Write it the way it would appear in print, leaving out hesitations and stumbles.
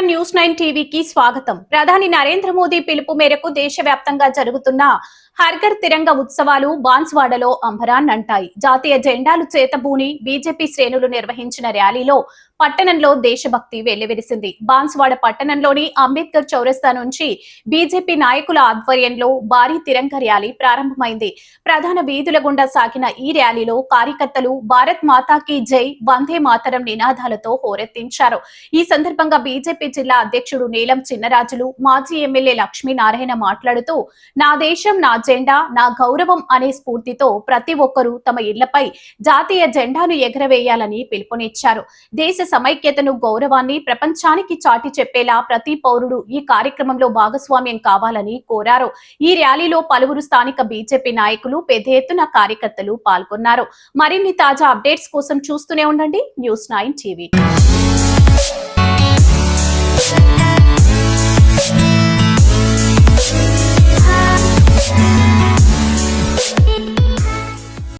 నమస్కారం న్యూస్ 9 టీవీకి స్వాగతం. ప్రధాని నరేంద్ర మోదీ పిలుపు మేరకు దేశవ్యాప్తంగా జరుగుతున్న హర్ఘర్ తిరంగ ఉత్సవాలు బాన్స్వాడలో అంబరాన్నంటాయి. జాతీయ జెండాలు చేతబూని బీజేపీ శ్రేణులు నిర్వహించిన ర్యాలీలో పట్టణంలో దేశభక్తి వెల్లివిరిసింది. బాన్స్వాడ పట్టణంలోని అంబేద్కర్ చౌరస్తా నుంచి బీజేపీ నాయకుల ఆధ్వర్యంలో భారీ తిరంగ ర్యాలీ ప్రారంభమైంది. ప్రధాన వీధుల గుండా సాగిన ఈ ర్యాలీలో కార్యకర్తలు భారత్ మాతాకి జై, వందే మాతరం నినాదాలతో హోరెత్తించారు. ఈ సందర్భంగా బీజేపీ జిల్లా అధ్యక్షుడు నీలం చిన్నరాజులు, మాజీ ఎమ్మెల్యే లక్ష్మీనారాయణ మాట్లాడుతూ, నా దేశం నా జెండా నా గౌరవం అనే స్ఫూర్తితో ప్రతి ఒక్కరూ తమ ఇళ్లపై జాతీయ జెండాను ఎగరవేయాలని పిలుపునిచ్చారు. దేశ సమైక్యతను, గౌరవాన్ని ప్రపంచానికి చాటి చెప్పేలా ప్రతి పౌరుడు ఈ కార్యక్రమంలో భాగస్వామ్యం కావాలని కోరారు. ఈ ర్యాలీలో పలువురు స్థానిక బీజేపీ నాయకులు, పెద్ద ఎత్తున కార్యకర్తలు పాల్గొన్నారు. మరిన్ని తాజా అప్డేట్స్ కోసం చూస్తూనే ఉండండి న్యూస్ 9 టీవీ.